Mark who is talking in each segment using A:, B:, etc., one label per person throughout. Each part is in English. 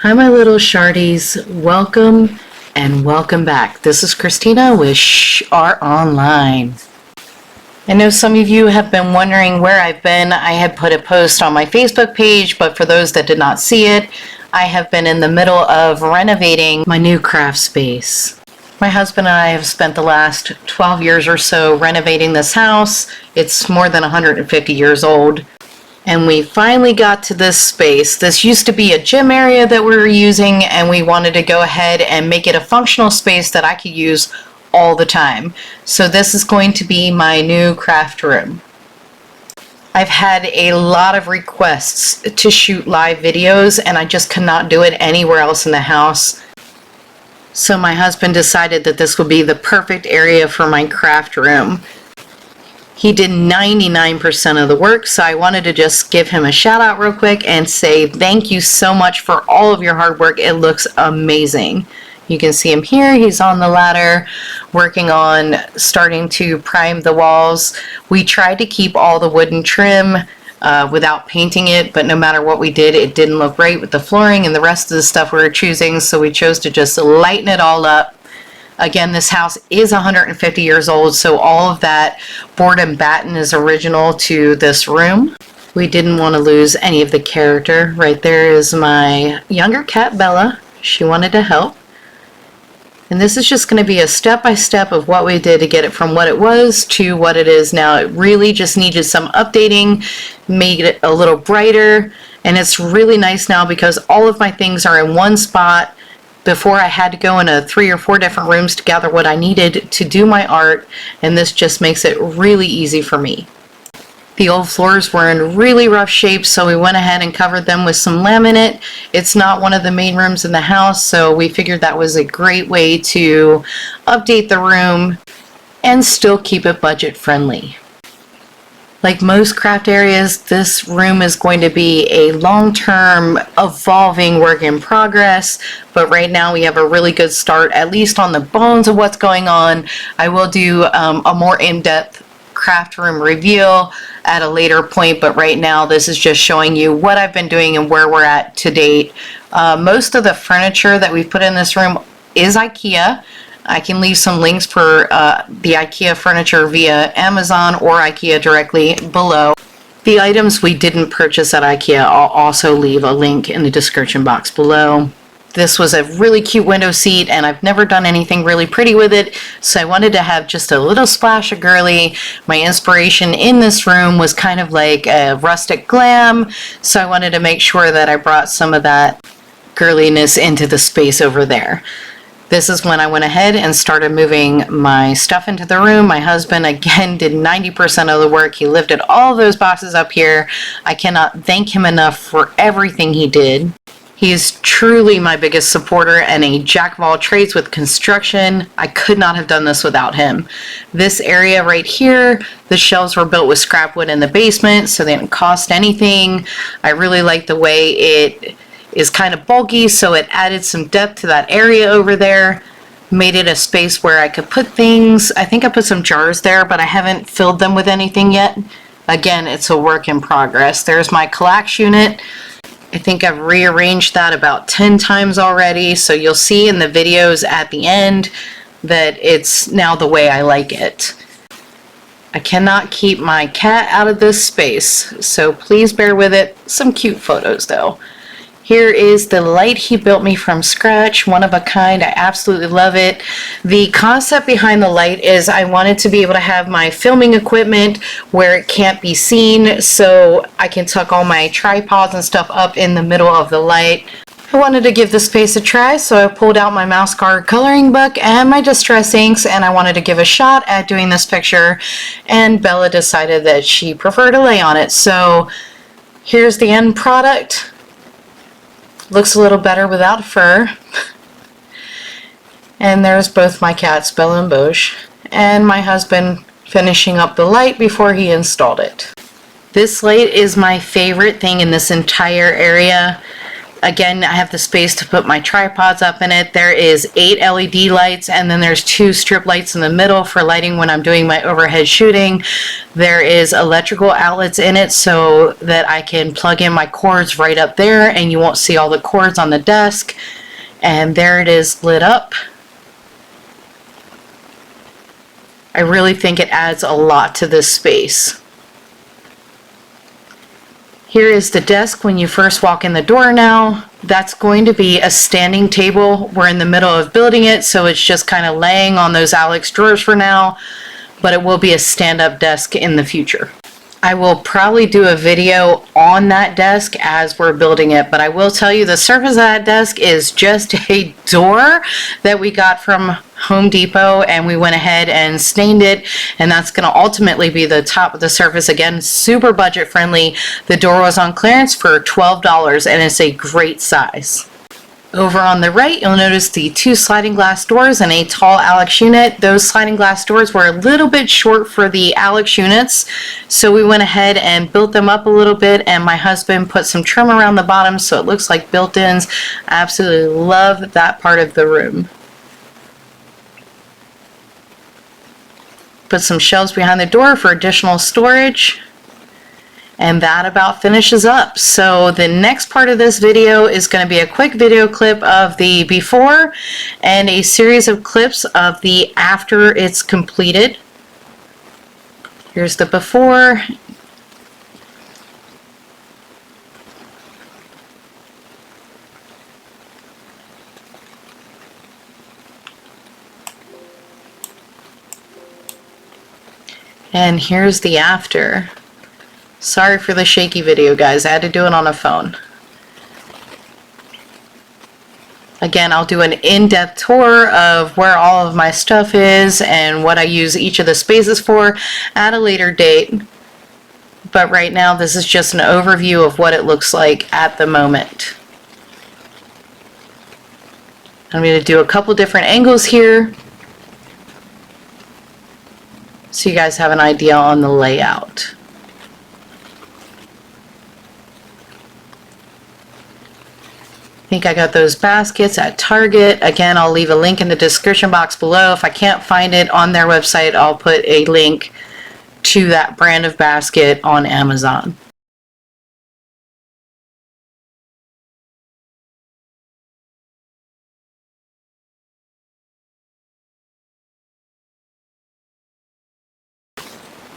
A: Hi, my little shardies. Welcome and welcome back. This is Christina with Shhh Online. I know some of you have been wondering where I've been. I had put a post on my Facebook page, but for those that did not see it, I have been in the middle of renovating my new craft space. My husband and I have spent the last 12 years or so renovating this house. It's more than 150 years old. And we finally got to this space. This used to be a gym area that we were using, and we wanted to go ahead and make it a functional space that I could use all the time. So this is going to be my new craft room. I've had a lot of requests to shoot live videos, and I just could not do it anywhere else in the house. So my husband decided that this would be the perfect area for my craft room. He did 99% of the work, so I wanted to just give him a shout out real quick and say thank you so much for all of your hard work. It looks amazing. You can see him here. He's on the ladder working on starting to prime the walls. We tried to keep all the wooden trim without painting it, but no matter what we did, it didn't look right with the flooring and the rest of the stuff we were choosing, so we chose to just lighten it all up. Again, this house is 150 years old, so all of that board and batten is original to this room. We didn't want to lose any of the character. Right there is my younger cat, Bella. She wanted to help. And this is just going to be a step-by-step of what we did to get it from what it was to what it is now. It really just needed some updating, made it a little brighter, and it's really nice now because all of my things are in one spot. Before I had to go into 3 or 4 different rooms to gather what I needed to do my art, and this just makes it really easy for me. The old floors were in really rough shape, so we went ahead and covered them with some laminate. It's not one of the main rooms in the house, so we figured that was a great way to update the room and still keep it budget friendly. Like most craft areas, this room is going to be a long-term evolving work in progress, but right now we have a really good start, at least on the bones of what's going on. I will do a more in-depth craft room reveal at a later point, but right now this is just showing you what I've been doing and where we're at to date. Most of the furniture that we've put in this room is IKEA. I can leave some links for the IKEA furniture via Amazon or IKEA directly below. The items we didn't purchase at IKEA, I'll also leave a link in the description box below. This was a really cute window seat, and I've never done anything really pretty with it, so I wanted to have just a little splash of girly. My inspiration in this room was kind of like a rustic glam, so I wanted to make sure that I brought some of that girliness into the space over there. This is when I went ahead and started moving my stuff into the room. My husband, again, did 90% of the work. He lifted all of those boxes up here. I cannot thank him enough for everything he did. He is truly my biggest supporter and a jack of all trades with construction. I could not have done this without him. This area right here, the shelves were built with scrap wood in the basement, so they didn't cost anything. I really like the way it is kind of bulky, so it added some depth to that area over there, made it a space where I could put things. I think I put some jars there, but I haven't filled them with anything yet. Again, it's a work in progress. There's my Kallax unit. I think I've rearranged that about 10 times already, so you'll see in the videos at the end that it's now the way I like it. I cannot keep my cat out of this space, so please bear with it. Some cute photos though. Here is the light he built me from scratch, one of a kind. I absolutely love it. The concept behind the light is I wanted to be able to have my filming equipment where it can't be seen, so I can tuck all my tripods and stuff up in the middle of the light. I wanted to give the space a try, so I pulled out my mouse guard coloring book and my distress inks, and I wanted to give a shot at doing this picture, and Bella decided that she preferred to lay on it. So here's the end product. Looks a little better without fur. And there's both my cats, Bella and Bosch, and my husband finishing up the light before he installed it. This light is my favorite thing in this entire area. Again, I have the space to put my tripods up in it. There is 8 LED lights, and then there's 2 strip lights in the middle for lighting when I'm doing my overhead shooting. There is electrical outlets in it so that I can plug in my cords right up there and you won't see all the cords on the desk. And there it is lit up. I really think it adds a lot to this space. Here is the desk when you first walk in the door now. That's going to be a standing table. We're in the middle of building it, so it's just kind of laying on those Alex drawers for now, but it will be a stand-up desk in the future. I will probably do a video on that desk as we're building it, but I will tell you the surface of that desk is just a door that we got from Home Depot, and we went ahead and stained it, and that's going to ultimately be the top of the surface. Again, super budget friendly. The door was on clearance for $12, and it's a great size. Over on the right, you'll notice the 2 sliding glass doors and a tall Alex unit. Those sliding glass doors were a little bit short for the Alex units, so we went ahead and built them up a little bit, and my husband put some trim around the bottom so it looks like built-ins. I absolutely love that part of the room. Put some shelves behind the door for additional storage. And that about finishes up. So the next part of this video is going to be a quick video clip of the before and a series of clips of the after it's completed. Here's the before. And here's the after. Sorry for the shaky video, guys. I had to do it on a phone. Again, I'll do an in-depth tour of where all of my stuff is and what I use each of the spaces for at a later date. But right now, this is just an overview of what it looks like at the moment. I'm going to do a couple different angles here so you guys have an idea on the layout. I think I got those baskets at Target. Again, I'll leave a link in the description box below. If I can't find it on their website, I'll put a link to that brand of basket on Amazon.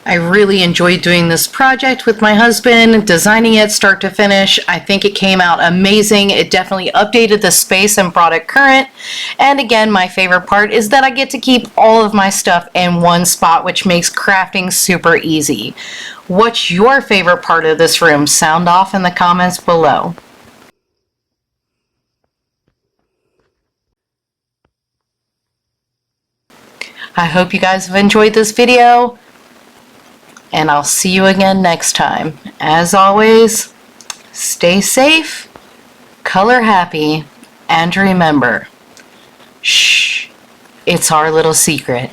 A: I really enjoyed doing this project with my husband, designing it start to finish. I think it came out amazing. It definitely updated the space and brought it current. And again, my favorite part is that I get to keep all of my stuff in one spot, which makes crafting super easy. What's your favorite part of this room? Sound off in the comments below. I hope you guys have enjoyed this video, and I'll see you again next time. As always, stay safe, color happy, and remember, shh, it's our little secret.